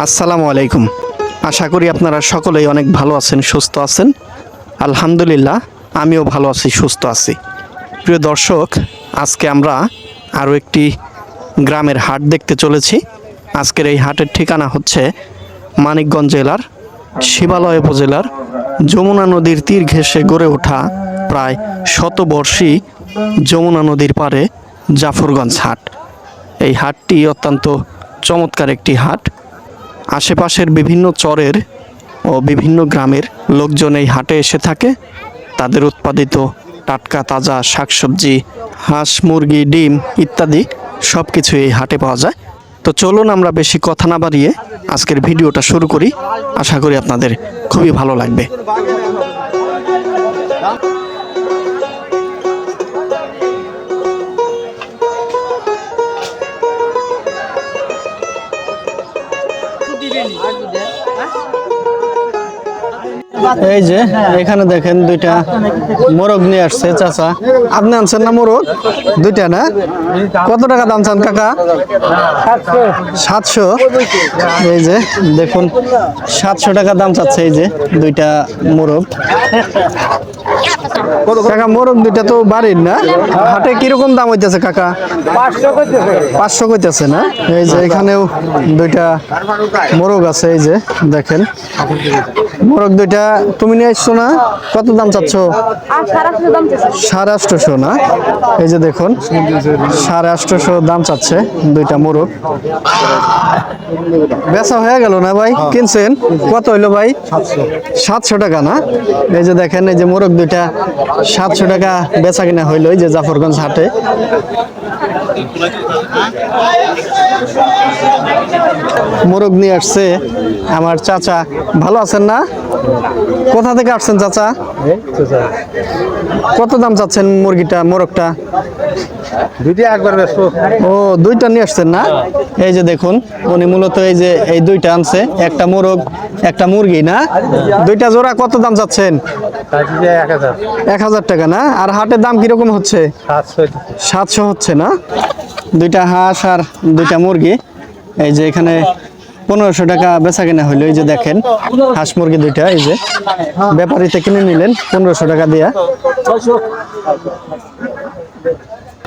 আসসালামু আলাইকুম। আশা করি আপনারা সকলেই অনেক ভালো আছেন, সুস্থ আছেন। আলহামদুলিল্লাহ, আমিও ভালো আছি, সুস্থ আছি। প্রিয় দর্শক, আজকে আমরা আরও একটি গ্রামের হাট দেখতে চলেছি। আজকের এই হাটের ঠিকানা হচ্ছে মানিকগঞ্জ জেলার শিবালয় উপজেলার যমুনা নদীর তীর ঘেঁষে গড়ে ওঠা প্রায় শতবর্ষী যমুনা নদীর পাড়ে জাফরগঞ্জ হাট। এই হাটটি অত্যন্ত চমৎকার একটি হাট। আশেপাশের বিভিন্ন চরের ও বিভিন্ন গ্রামের লোকজন এই হাটে এসে থাকে। তাদের উৎপাদিত টাটকা তাজা শাকসবজি, হাঁস, মুরগি, ডিম ইত্যাদি সব কিছু এই হাটে পাওয়া যায়। তো চলুন আমরা বেশি কথা না বাড়িয়ে আজকের ভিডিওটা শুরু করি। আশা করি আপনাদের খুবই ভালো লাগবে। এই যে এখানে দেখেন দুইটা মোরগ নিয়ে আসছে চাচা। আপনি আনছেন না মোরগ? দুইটা না? কত টাকা দাম চান কাকা? 700। এই যে দেখুন 700 টাকা দাম চাচ্ছে এই যে দুইটা মোরগ। কাকা মোরগ দুইটা তো বাড়ির না? হাটে কিরকম দাম হইতেছে কাকা? 500 কইতেছে না? এই যে এখানেও দুইটা মোরগ আছে। এই যে দেখেন মোরগ দুইটা তুমি নিয়ে আসছো না? কত দাম চাচ্ছ? 850 না? এই যে দেখুন 850 দাম চাচ্ছে দুইটা মোরগ। বেচা হয়ে গেল না ভাই? কিনছেন কত হইলো ভাই? 700 টাকা না? এই যে দেখেন এই যে মোরগ দুইটা 700 টাকা বেচা কিনা হইলো এই যে জাফরগঞ্জ হাটে। মোরগ নিয়ে আসছে আমার চাচা। ভালো আছেন না? কোথা থেকে আসছেন চাচা? কত দাম চাচ্ছেন মুরগিটা, মোরগটা? ও দুইটা নিয়ে আসছেন না? এই যে দেখুন উনি মূলত এই যে এই দুইটা আনছে, একটা মোরগ একটা মুরগি না? দুইটা জোড়া কত দাম চাচ্ছেন? 1000 টাকা না? আর হাটের দাম কিরকম হচ্ছে? 700 হচ্ছে না? দুইটা হাঁস আর দুইটা মুরগি এই যে এখানে 1500 টাকা বেচা কিনা হইলো। এই যে দেখেন হাঁস মুরগি দুইটা এই যে ব্যাপারীতে কিনে নিলেন 1500 টাকা দিয়া।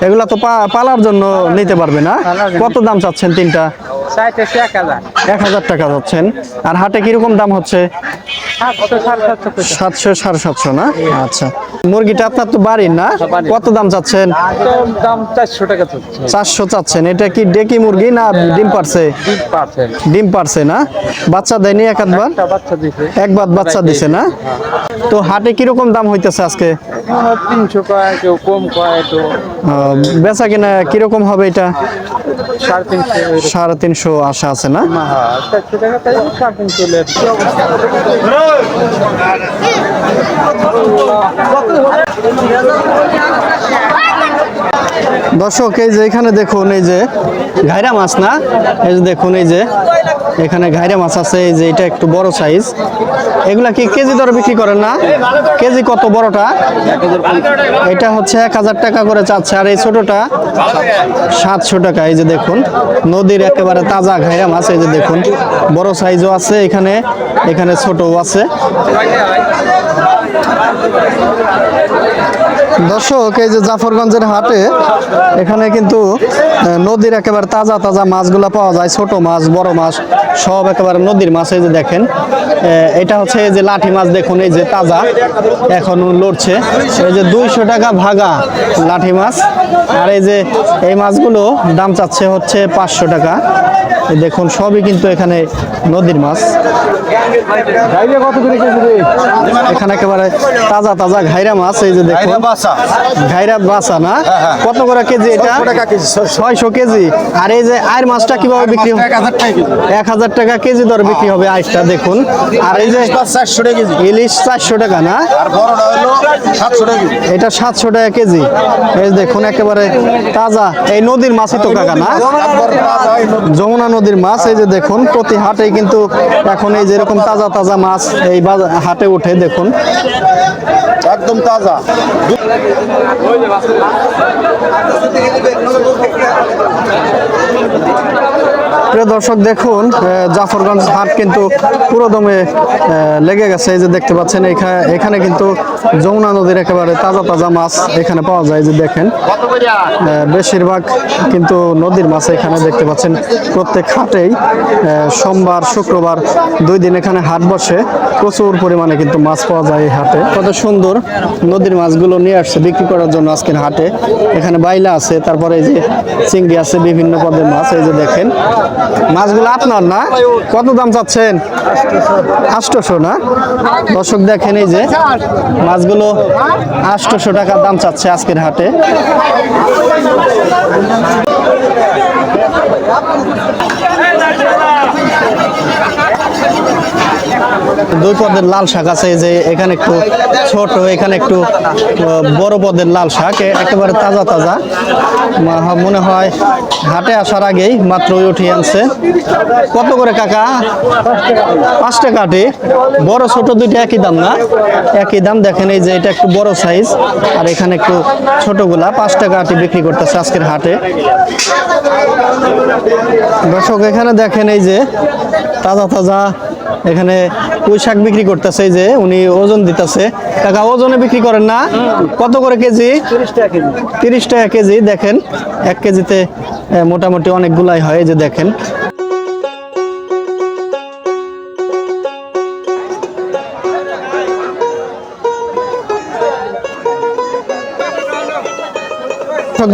এগুলা তো পালার জন্য নিতে পারবে না? কত দাম চাচ্ছেন তিনটা? 1000 টাকা যাচ্ছেন। আর হাটে কিরকম দাম হচ্ছে? 700 750 না? আচ্ছা, মুরগিটা আপনার তো বাড়ির না? কত দাম চাচ্ছেন? 400 চাচ্ছেন। এটা কি ডেকি মুরগি না ডিম পারছে? ডিম পারছে না? বাচ্চা দেয়নি একবার? একবার বাচ্চা দিছে না? তো হাটে কিরকম দাম হইতেছে আজকে? 300 কয়, কেউ কম কয়। তো বেচা কিনা কিরকম হবে এটা? 350 350 আশা আছে না? 400 টাকা তাই 350 দর্শক এই যে এখানে দেখুন এই যে ঘাইরা মাছ না? এই যে দেখুন এই যে এখানে ঘাইরা মাছ আছে। এই যে এটা একটু বড় সাইজ। এগুলা কি কেজি দরে বিক্রি করেন না? কেজি কত বড়টা? এটা হচ্ছে 1000 টাকা করে চাচ্ছে। আর এই ছোটটা 700 টাকা। এই যে দেখুন নদীর একেবারে তাজা ঘাইরা মাছ। এই যে দেখুন বড় সাইজও আছে এখানে, এখানে ছোটও আছে। দর্শক এই যে জাফরগঞ্জের হাটে এখানে কিন্তু নদীর একেবারে তাজা তাজা মাছগুলো পাওয়া যায়। ছোট মাছ, বড় মাছ সব একেবারে নদীর মাছ। এই যে দেখেন এটা হচ্ছে এই যে লাঠি মাছ। দেখুন এই যে তাজা এখন লড়ছে। এই যে 200 টাকা ভাগা লাঠি মাছ। আর এই যে এই মাছগুলো দাম চাচ্ছে হচ্ছে 500 টাকা। দেখুন সবই কিন্তু এখানে নদীর মাছ। এখানে একেবারে তাজা তাজা ঘাইরা মাছ। এই যে দেখুন ঘাইরা বাসা না? কত করে কেজি এটা? 600 কেজি। আর এই যে আয়ের মাছটা কিভাবে বিক্রি হবে? 1000 টাকা কেজি দর বিক্রি হবে আইসটা। দেখুন আর এই যে ইলিশ 400 টাকা না? এটা 700 টাকা কেজি। এই দেখুন একেবারে তাজা এই নদীর মাছই তো কাকা না? যমুনা নদীর মাছ। এই যে দেখুন প্রতি হাটেই কিন্তু এখন এই যেরকম তাজা তাজা মাছ এই হাটে উঠে। দেখুন একদম তাজা। প্রিয় দর্শক দেখুন জাফরগঞ্জ হাট কিন্তু পুরোদমে লেগে গেছে। এই যে দেখতে পাচ্ছেন এখানে কিন্তু যমুনা নদীর একেবারে তাজা তাজা মাছ এখানে পাওয়া যায়। যে দেখেন বেশিরভাগ কিন্তু নদীর মাছ এখানে দেখতে পাচ্ছেন। প্রত্যেক হাটেই সোমবার শুক্রবার 2 দিন এখানে হাট বসে। প্রচুর পরিমাণে কিন্তু মাছ পাওয়া যায় এই হাটে। কত সুন্দর নদীর মাছগুলো নিয়ে আসছে বিক্রি করার জন্য আজকের হাটে। এখানে বাইলা আছে, তারপরে এই যে চিংড়ি আছে, বিভিন্ন পদের মাছ। এই যে দেখেন মাছগুলো আপনার না, কত দাম চাচ্ছেন? 800 না? দর্শক দেখেন এই যে মাছগুলো 800 টাকা দাম চাচ্ছে আজকের হাটে। দুই পদের লাল শাক আছে, যে এখানে একটু ছোট, এখানে একটু বড় পদের লাল শাক, একেবারে তাজা তাজা। মনে হয় হাটে আসার আগেই মাত্র উঠিয়ে আনছে। কত করে কাকা? 5 টাকা আটি। বড় ছোট দুইটা একই দাম না? একই দাম। দেখেন এই যে এটা একটু বড় সাইজ, আর এখানে একটু ছোটগুলা 5 টাকা আটি বিক্রি করতেছে আজকের হাটে। দর্শক এখানে দেখেন এই যে তাজা তাজা এখানে পুঁই শাক বিক্রি করতেছে। এই যে উনি ওজন দিতেছে। কাকা ওজনে বিক্রি করেন না? কত করে কেজি? 30 টাকা কেজি। দেখেন 1 কেজিতে মোটামুটি অনেকগুলাই হয়। এই যে দেখেন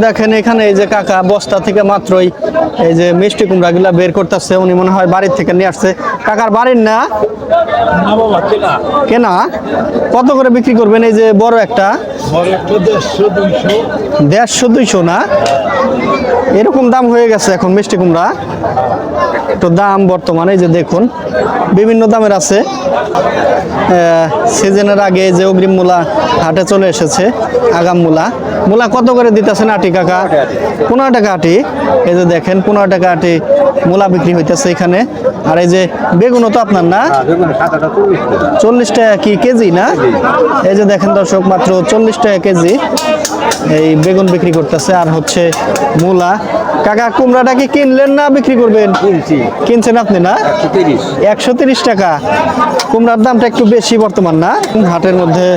দেখেন এখানে এই যে কাকা বস্তা থেকে মাত্রই এই যে মিষ্টি কুমড়া গুলা বের করতেছে। উনি মনে হয় বাড়ির থেকে নিয়ে আসছে। কাকার বাড়ির না? কেনা? কত করে বিক্রি করবেন? এই যে বড় একটা 150-200 না? এরকম দাম হয়ে গেছে এখন মিষ্টি কুমড়া। তো দাম বর্তমানে যে দেখুন বিভিন্ন দামের আছে। সিজনের আগে যে অগ্রিম মূলা হাটে চলে এসেছে। আগাম মূলা কত করে দিতেছেন আটি কাকা? 15 টাকা আটি। এই যে দেখেন 15 টাকা আটি মূলা বিক্রি হইতেছে এখানে। আর এই যে বেগুনও তো আপনার না? 40 টাকা কি কেজি না? এই যে দেখেন দর্শক মাত্র 40 টাকা কেজি এই বেগুন বিক্রি করতেছে। আর হচ্ছে মূলা। কাকা কুমড়াটা কি কিনলেন না বিক্রি করবেন? কিনছেন আপনি না? 130 টাকা। কুমড়ার দামটা একটু বেশি বর্তমান না? হাটের মধ্যে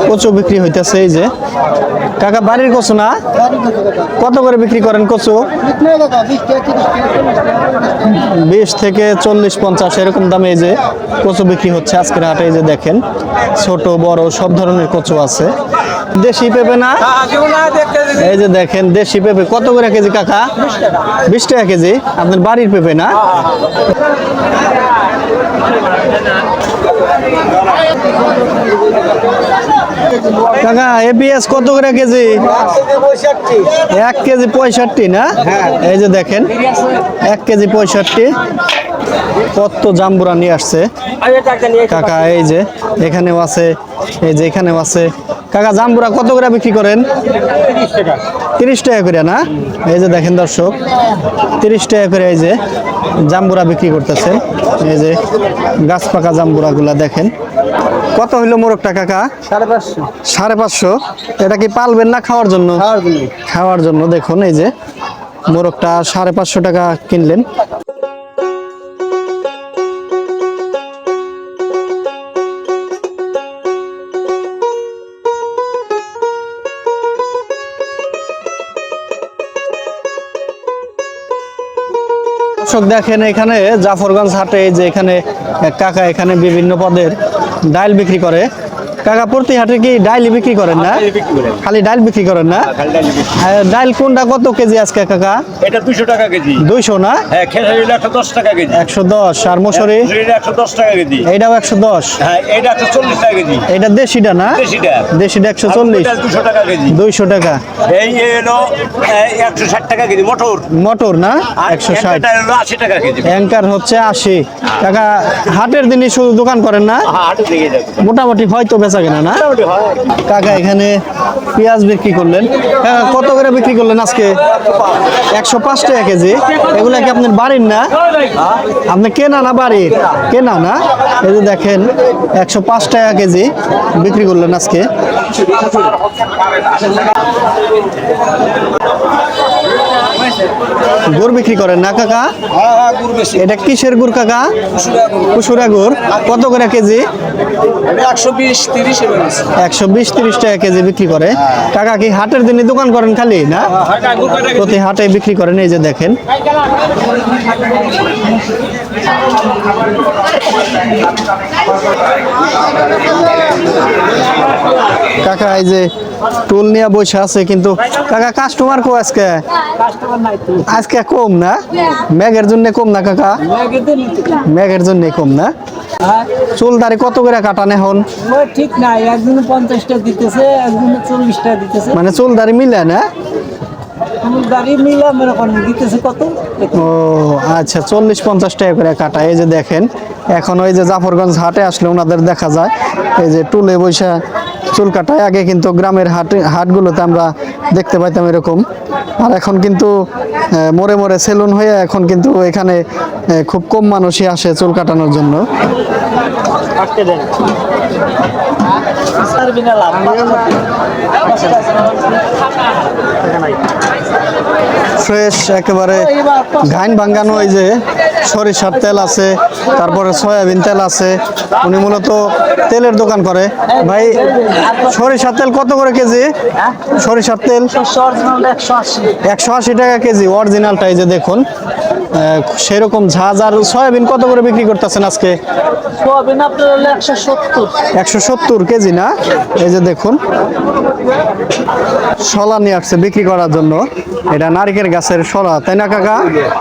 কচু বিক্রি হইতেছে। এই যে কাকা বাড়ির কচু না? কত করে বিক্রি করেন কচু? 20 থেকে 40-50 এরকম দামে এই যে কচু বিক্রি হচ্ছে আজকের হাটে। এই যে দেখেন ছোট বড় সব ধরনের কচু আছে। দেশি পেঁপে না? এই যে দেখেন দেশি পেঁপে কত করে কেজি কাকা? 20 টাকা কেজি। আপনার বাড়ির পেঁপে না? কাকা এপিএস কত করে কেজি? 1 কেজি 65 না? এই যে দেখেন 1 কেজি 65। কত জাম্বুরা নিয়ে আসছে কাকা। এই যে এখানেও আছে, এই যে এখানেও আছে। কাকা জাম্বুরা কত করে বিক্রি করেন? 30 টাকা করে না? এই যে দেখেন দর্শক 30 টাকা করে এই যে জাম্বুরা বিক্রি করতেছেন। এই যে গাছ পাকা জাম্বুরা গুলা দেখেন। কত হইলো মোরগটা কাকা? 550। এটা কি পালবেন না খাওয়ার জন্য? খাওয়ার জন্য। দেখুন এই যে মোরগটা 550 টাকা কিনলেন। দর্শক দেখেন এখানে জাফরগঞ্জ হাটে যে এখানে কাকা এখানে বিভিন্ন পদের ডাল বিক্রি করে। কাকা প্রতি হাটে কি ডাল বিক্রি করেন না? খালি ডাল বিক্রি করেন না? ডাল কোনটা কত কেজি আজকে কাকা? এটা 200 টাকা কেজি। 200 না? হ্যাঁ, খেসারি 110 টাকা কেজি। 110। আর মসুরি? 110 টাকা কেজি। এইটাও 110। হ্যাঁ, এটা 140 টাকা কেজি। এটা দেশিটা না? দেশিটা 140। 200 টাকা কেজি। 200 টাকা। এই হলো 160 টাকা কেজি মটর না? 160। এটা হলো 80 টাকা কেজি। অ্যাঙ্কার হচ্ছে 80 টাকা। হাটের দিনই শুধু দোকান করেন না? হাটে দিয়ে যাবে। মোটামুটি হয়তো বেচা কেনা না? কাকা এখানে পেঁয়াজ বিক্রি করলেন। কাকা কত করে বিক্রি করলেন আজকে? 105 টাকা কেজি। এগুলা কি আপনার বাড়ির না? আপনি কেনা না বাড়ির? কেনা না? এই যে দেখেন 105 টাকা কেজি বিক্রি করলেন আজকে। গুড় বিক্রি করেন না কাকা? এটা কিসের গুড় কাকা? কুসুরা গুড়। কত করে কেজি? 120-30 টাকা কেজি বিক্রি করে। কাকা কি হাটের দিনে দোকান করেন খালি না? প্রতি হাটে বিক্রি করেন। এই যে দেখেন কাকা এই যে টুল নিয়ে বসে আছে, কিন্তু কাকা কাস্টমার কো আজকে? আজকে কম না? মেঘের জন্য কম না কাকা? মেঘের জন্য কম না? চুল দাড়ি কত করে কাটান এখন? ঠিক নাই, একদিন 50টা দিতেছে, একদিন 40টা দিতেছে। মানে চুল দাড়ি মিলে না? দাড়ি মিলা মনে করেন দিতেছে কত? ও আচ্ছা, 40-50 টাকা করে কাটা। এই যে দেখেন এখন ওই যে জাফরগঞ্জ হাটে আসলে ওনাদের দেখা যায় এই যে টুলে বৈশা চুল কাটায়। আগে কিন্তু গ্রামের হাটগুলোতে আমরা দেখতে পাইতাম এরকম, আর এখন কিন্তু মোড়ে মোড়ে সেলুন হয়ে এখন কিন্তু এখানে খুব কম মানুষই আসে চুল কাটানোর জন্য। ফ্রেশ একেবারে ঘাইন ভাঙ্গানো এই যে সরিষার তেল আছে, তারপরে সয়াবিন তেল আছে। উনি মূলত তেলের দোকান করে। ভাই সরিষার তেল কত করে কেজি? সরিষার তেল 180 টাকা কেজি অরিজিনালটা। এই যে দেখুন সেরকম ঝাঁজ। আর সয়াবিন কত করে বিক্রি করতেছেন আজকে? সয়াবিন আপনার 170 কেজি না? এই যে দেখুন শলা নিয়ে আসছে বিক্রি করার জন্য। এটা নারিকেল গাছের শলা, তাই না কাকা?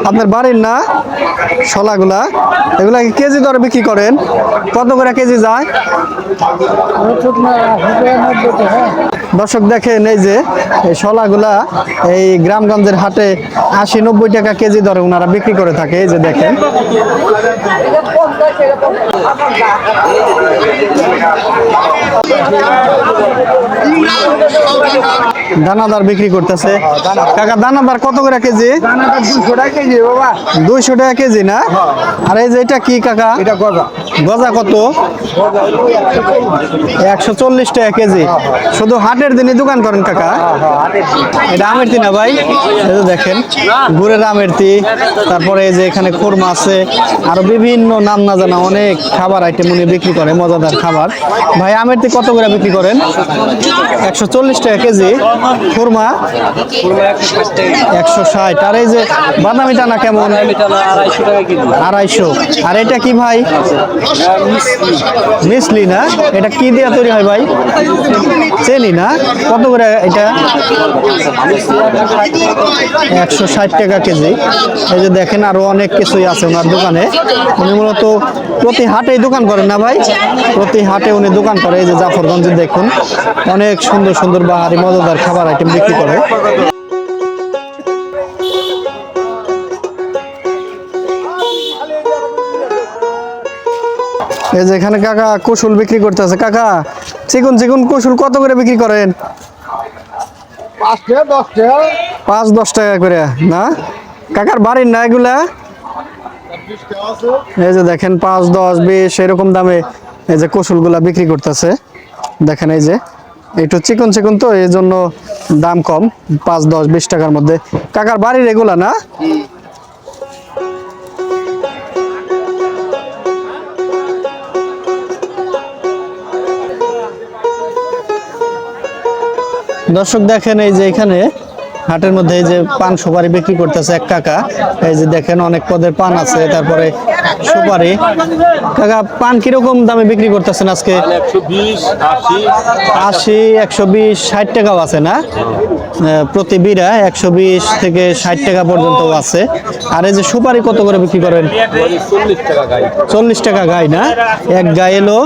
আপনার বাড়ির না শলাগুলা? এগুলা কি কেজি দরে বিক্রি করেন? কত করে কেজি যায়? দর্শক দেখেন এই যে এই শলাগুলা এই গ্রামগঞ্জের হাটে 80-90 টাকা কেজি দরে ওনারা বিক্রি করে থাকে। এই যে দেখেন দানাদার বিক্রি করতেছে। কাকা দানাদার কত করে কেজি? 200 টাকা কেজি বাবা। 200 টাকা কেজি না? আর এই যে এটা কি কাকা? এটা গজা। গজা কত? 140 টাকা কেজি। শুধু হাটের দিনে দোকান করেন কাকা? এটা আমেরতি না ভাই? এই যে দেখেন গুড়ের আমেরতি, তারপরে এই যে এখানে খুরমা আছে, আরো বিভিন্ন নাম না জানা অনেক খাবার আইটেম উনি বিক্রি করে, মজাদার খাবার। ভাই আমেরতি কত করে বিক্রি করেন? 140 টাকা কেজি। খুরমা 160। আর এই যে বাদামি টানা কেমন? 250। আর এটা কি ভাই? মিসলি না? এটা কি দিয়ে তৈরি হয় ভাই? চেনি না? কত করে এটা? 160 টাকা কেজি। এই যে দেখেন আরো অনেক কিছুই আছে ওনার দোকানে। উনি মূলত প্রতি হাটেই দোকান করেন না ভাই? প্রতি হাটে উনি দোকান করে। এই যে জাফরগঞ্জে দেখুন অনেক সুন্দর সুন্দর বাহারি মজাদার খাবার আইটেম বিক্রি করে। এই যে এখানে কাকা কুসুল বিক্রি করতেছে। কাকা চিকুন চিকুন কুসুল কত করে বিক্রি করেন? 5-10 টাকা করে না? কাকার বাড়ির না এগুলা? এই যে দেখেন 5-10-20 এরকম দামে এই যে কুসুলগুলা বিক্রি করতেছে। দেখেন এই যে একটু চিকন চিকন তো এই জন্য দাম কম, 5-10-20 টাকার মধ্যে। কাকার বাড়ির এগুলা না? দর্শক দেখেন এই যে এখানে হাটের মধ্যে এই যে পান সুপারি বিক্রি করতেছে এক কাকা। এই যে দেখেন অনেক পদের পান আছে, তারপরে সুপারি। কাকা পান কিরকম দামে বিক্রি করতেছেন আজকে? 80, 120, 60 টাকাও আছে না? প্রতি বিড়া 120 থেকে 60 টাকা পর্যন্ত আছে। আর এই যে সুপারি কত করে বিক্রি করেন? 40 টাকা গাই না? এক গাই এলো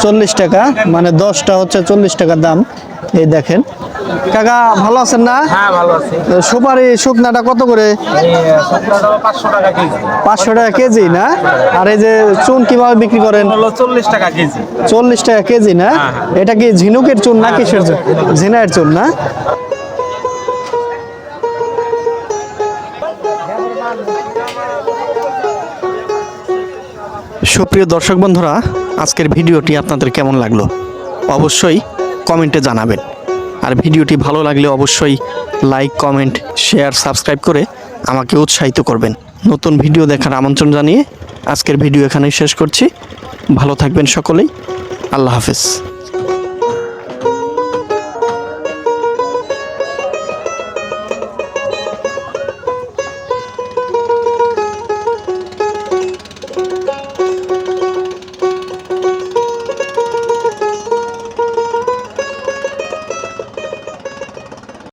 40 টাকা, মানে 10টা হচ্ছে 40 টাকার দাম। এই দেখেন কাকা ভালো আছেন না? হ্যাঁ ভালো আছি। সুপারি শুকনাটা কত করে? 500 টাকা কেজি। 500 টাকা কেজি না? আর এই যে চুন কিভাবে বিক্রি করেন? 40 টাকা কেজি। 40 টাকা কেজি না? এটা কি ঝিনুকের চুন না কিসের চুন? ঝিনাইয়ের চুন না? সুপ্রিয় দর্শক বন্ধুরা, আজকের ভিডিওটি আপনাদের কেমন লাগলো অবশ্যই কমেন্টে জানাবেন। আর ভিডিওটি ভালো লাগলে অবশ্যই লাইক, কমেন্ট, শেয়ার, সাবস্ক্রাইব করে আমাকে উৎসাহিত করবেন। নতুন ভিডিও দেখার আমন্ত্রণ জানিয়ে আজকের ভিডিও এখানেই শেষ করছি। ভালো থাকবেন সকলেই। আল্লাহ হাফেজ।